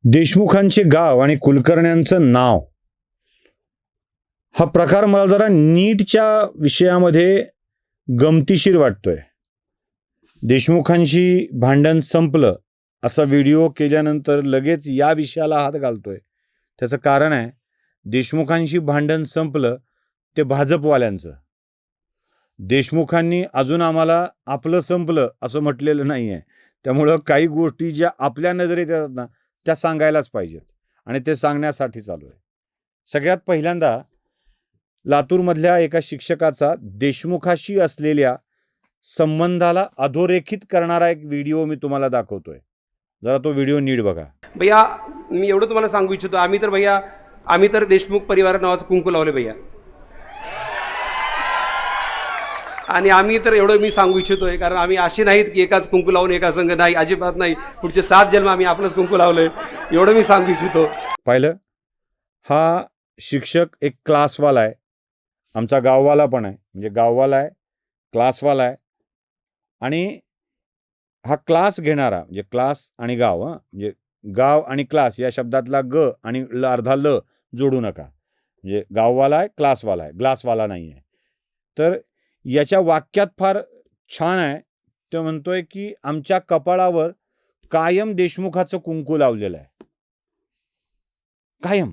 देशमुखांचे गाव आणि कुलकर्ण्यांचं नाव हा प्रकार मला जरा नीटच्या विषयामध्ये गमतीशीर वाटतोय. देशमुखांशी भांडण संपलं असा व्हिडिओ केल्यानंतर लगेच या विषयाला हात घालतोय. त्याचं कारण आहे, देशमुखांशी भांडण संपलं ते भाजपवाल्यांचं. देशमुखांनी अजून आम्हाला आपलं संपलं असं म्हटलेलं नाही आहे. त्यामुळं काही गोष्टी ज्या आपल्या नजरेत येतात ना, त्या सांगायलाच पाहिजेत आणि ते सांगण्यासाठी चालू आहे. सगळ्यात पहिल्यांदा लातूरमधल्या एका शिक्षकाचा देशमुखाशी असलेल्या संबंधाला अधोरेखित करणारा एक व्हिडिओ मी तुम्हाला दाखवतोय. जरा तो व्हिडिओ नीट बघा. भैया मी एवढं तुम्हाला सांगू इच्छितो, आम्ही तर देशमुख परिवार नावाचं कुंकू लावले भैया. आणि आम्ही तर एवढं मी सांगू इच्छितोय, कारण आम्ही असे नाहीत की एकाच कुंकू लावून एका संघ, नाही, अजिबात नाही. पुढचे 7 जन्म आम्ही आपलंच कुंकू लावलंय, एवढं मी सांगू इच्छितो. पाहिलं, हा शिक्षक एक क्लासवाला आहे. आमचा गाववाला पण आहे, म्हणजे गाववाला आहे, क्लासवाला आहे. आणि हा क्लास घेणारा, म्हणजे क्लास आणि गाव, म्हणजे गाव आणि क्लास या शब्दातला ग आणि अर्धा ल जोडू नका. म्हणजे गाववाला आहे, क्लासवाला आहे, ग्लासवाला नाही आहे. तर याच्या वाक्यात फार छान आहे. तो म्हणतोय की आमच्या कपाळावर कायम देशमुखाचं कुंकू लावलेलं आहे. कायम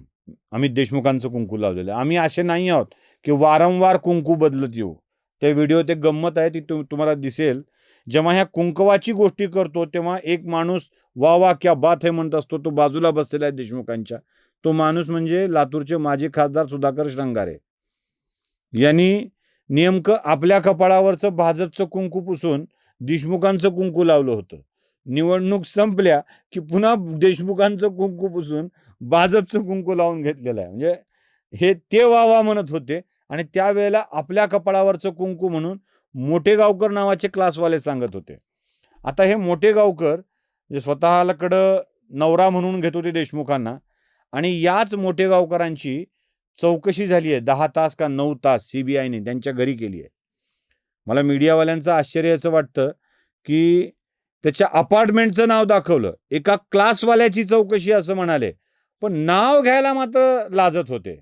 आम्ही देशमुखांचं कुंकू लावलेलं आहे. आम्ही असे नाही आहोत की वारंवार कुंकू बदलत येऊ. त्या व्हिडिओत एक गंमत आहे, ती तुम्हाला दिसेल. जेव्हा ह्या कुंकवाची गोष्टी करतो तेव्हा एक माणूस वा वा क्या बात है म्हणत असतो. तो बाजूला बसलेला आहे देशमुखांच्या. तो माणूस म्हणजे लातूरचे माजी खासदार सुधाकर श्रंगारे. यांनी नेमकं आपल्या कपाळावरचं भाजपचं कुंकू पुसून देशमुखांचं कुंकू लावलं होतं. निवडणूक संपल्या की पुन्हा देशमुखांचं कुंकू पुसून भाजपचं कुंकू लावून घेतलेलं आहे. म्हणजे हे ते वावा म्हणत होते आणि त्यावेळेला आपल्या कपाळावरचं कुंकू म्हणून मोठेगावकर नावाचे क्लासवाले सांगत होते. आता हे मोठेगावकर म्हणजे स्वतःकडं नवरा म्हणून घेत होते देशमुखांना, आणि याच मोठेगावकरांची चौकशी झाली आहे 10 तास का 9 तास CBIने त्यांच्या घरी केली आहे. मला मीडियावाल्यांचं आश्चर्य असं वाटतं की त्याच्या अपार्टमेंटचं नाव दाखवलं, एका क्लासवाल्याची चौकशी असं म्हणाले, पण नाव घ्यायला मात्र लाजत होते.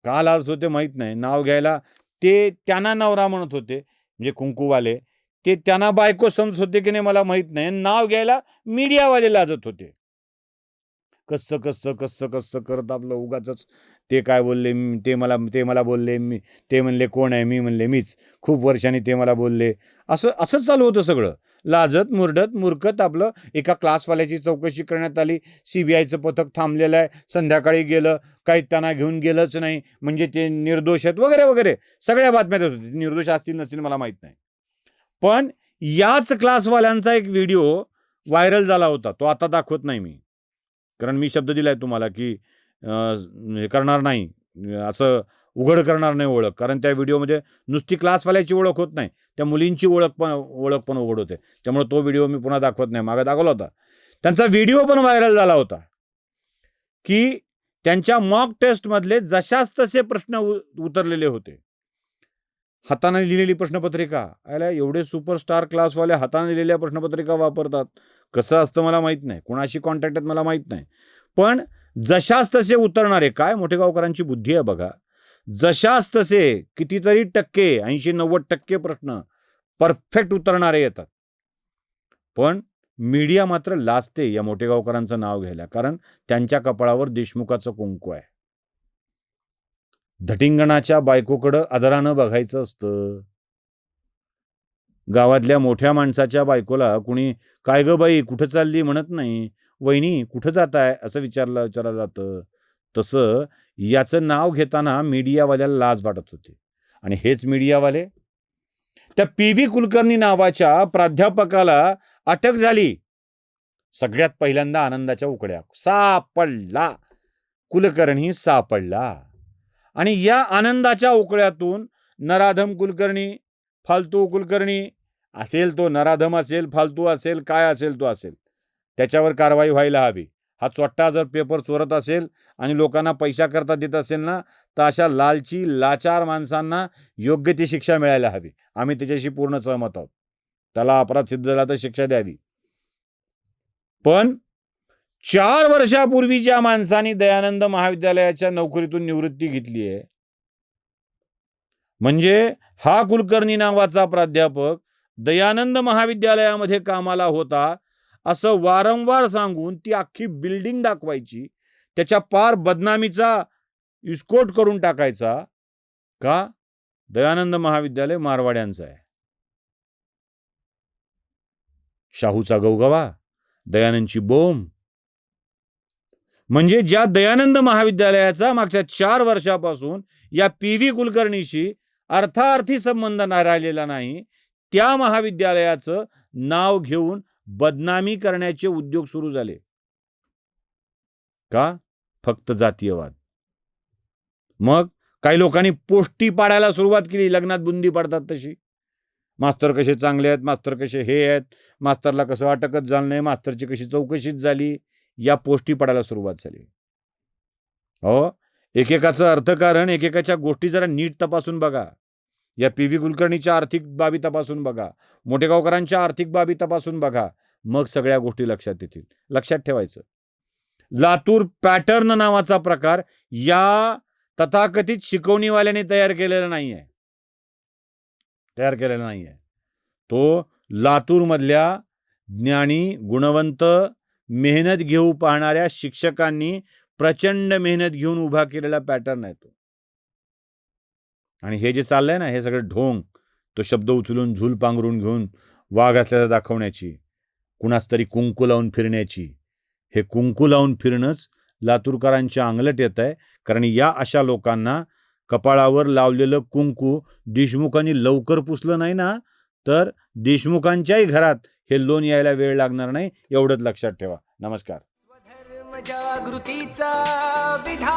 का लाजत होते माहीत नाही. नाव घ्यायला ते त्यांना नवरा म्हणत होते, म्हणजे कुंकूवाले. ते त्यांना बायको समजत होते की नाही मला माहीत नाही. नाव घ्यायला मीडियावाले लाजत होते. कसं कसं कसं कसं करत आपलं उगाच. ते काय बोलले, ते मला बोलले, ते म्हणले कोण आहे, मी म्हणले मीच, खूप वर्षांनी ते मला बोलले. असंच चालू होतं सगळं. लाजत मुरडत मूर्खत आपलं. एका क्लासवाल्याची चौकशी करण्यात आली. CBIचं पथक थांबलेलं आहे. संध्याकाळी गेलं, काही त्यांना घेऊन गेलंच नाही, म्हणजे ते निर्दोष आहेत वगैरे वगैरे सगळ्या बातम्या देत होते. निर्दोष असतील नसतील मला माहीत नाही. पण याच क्लासवाल्यांचा एक व्हिडिओ व्हायरल झाला होता. तो आता दाखवत नाही मी, कारण मी शब्द दिलाय तुम्हाला की हे करणार नाही, असं उघड करणार नाही ओळख. कारण त्या व्हिडिओमध्ये नुसती क्लासवाल्याची ओळख होत नाही, त्या मुलींची ओळख पण उघड होते. त्यामुळे तो व्हिडिओ मी पुन्हा दाखवत नाही. मागे दाखवला होता. त्यांचा व्हिडिओ पण व्हायरल झाला होता की त्यांच्या मॉक टेस्टमधले जशाच तसे प्रश्न उतरलेले होते. हाताने लिहिलेली प्रश्नपत्रिका. एवढे सुपरस्टार क्लासवाले हाताने लिहिलेल्या प्रश्नपत्रिका वापरतात. कसं असतं मला माहीत नाही, कोणाशी कॉन्टॅक्ट आहेत मला माहीत नाही. पण जशाच तसे उतरणारे, काय मोठेगावकरांची बुद्धी आहे बघा. जशाच तसे कितीतरी टक्के, 80-90% प्रश्न परफेक्ट उतरणारे येतात. पण मीडिया मात्र लाजते या मोठेगावकरांचं नाव घ्यायला, कारण त्यांच्या कपाळावर देशमुखाचं कुंकू आहे. धटिंगणाच्या बायकोकडं आदरानं बघायचं असतं. गावातल्या मोठ्या माणसाच्या बायकोला कुणी काय ग बाई कुठं चालली म्हणत नाही. वहिनी कुठं जाताय असं विचारलं जातं. तसं याचं नाव घेताना मीडियावाल्याला लाज वाटत होती. आणि हेच मीडियावाले त्या PV कुलकर्णी नावाच्या प्राध्यापकाला अटक झाली. सगळ्यात पहिल्यांदा आनंदाच्या उकड्या. सापडला, कुलकर्णी सापडला. आणि या आनंदाच्या उकळ्यातून नराधम कुलकर्णी, फालतू कुलकर्णी असेल, तो नराधम असेल, फालतू असेल, काय असेल तो असेल, त्याच्यावर कारवाई व्हायला हवी. हा चोट्टा जर पेपर चोरत असेल आणि लोकांना पैसा करता देत असेल ना, तर अशा लालची लाचार माणसांना योग्य ती शिक्षा मिळायला हवी. आम्ही त्याच्याशी पूर्ण सहमत आहोत. त्याला अपराध सिद्ध झाला तर शिक्षा द्यावी. पण 4 वर्षापूर्वी ज्या माणसाने दयानंद महाविद्यालयाच्या नोकरीतून निवृत्ती घेतली आहे, म्हणजे हा कुलकर्णी नावाचा प्राध्यापक दयानंद महाविद्यालयामध्ये कामाला होता असं वारंवार सांगून ती अख्खी बिल्डिंग दाखवायची, त्याच्या पार बदनामीचा विस्फोट करून टाकायचा. का? दयानंद महाविद्यालय मारवाड्यांचं आहे. शाहूचा गवगवा, दयानंदची बोंब. म्हणजे ज्या दयानंद महाविद्यालयाचा मागच्या 4 वर्षापासून या पी.व्ही. कुलकर्णीशी अर्थार्थी संबंध राहिलेला नाही, त्या महाविद्यालयाचं नाव घेऊन बदनामी करण्याचे उद्योग सुरू झाले. का? फक्त जातीयवाद. मग काही लोकांनी पोष्टी पाडायला सुरुवात केली, लग्नात बुंदी पडतात तशी. मास्तर कसे चांगले आहेत, मास्तर कसे हे आहेत, मास्तरला कसं अटकच झालं नाही, मास्तरची कशी चौकशीच झाली, या पोष्टी पडायला सुरुवात झाली. हो, एकेकाचं अर्थकारण, एकेकाच्या गोष्टी जरा नीट तपासून बघा. या पी.व्ही. कुलकर्णीच्या आर्थिक बाबी तपासून बघा, मोठेगावकरांच्या आर्थिक बाबी तपासून बघा, मग सगळ्या गोष्टी लक्षात येतील. लक्षात ठेवायचं, लातूर पॅटर्न नावाचा प्रकार या तथाकथित शिकवणीवाल्याने तयार केलेला नाही आहे. तो लातूरमधल्या ज्ञानी, गुणवंत, मेहनत घेऊ पाहणाऱ्या शिक्षकांनी प्रचंड मेहनत घेऊन उभा केलेला पॅटर्न आहे तो. आणि हे जे चाललंय ना, हे सगळं ढोंग, तो शब्द उचलून झूल पांघरून घेऊन वाघ असल्याचं दाखवण्याची, कुणास तरी कुंकू लावून फिरण्याची, हे कुंकू लावून फिरणंच लातूरकरांच्या अंगलट येत आहे. कारण या अशा लोकांना कपाळावर लावलेलं कुंकू देशमुखांनी लवकर पुसलं नाही ना, तर देशमुखांच्याही घरात हे लोन यायला वेळ लागणार नाही. एवढंच लक्षात ठेवा. नमस्कार. जागृतीचा विधान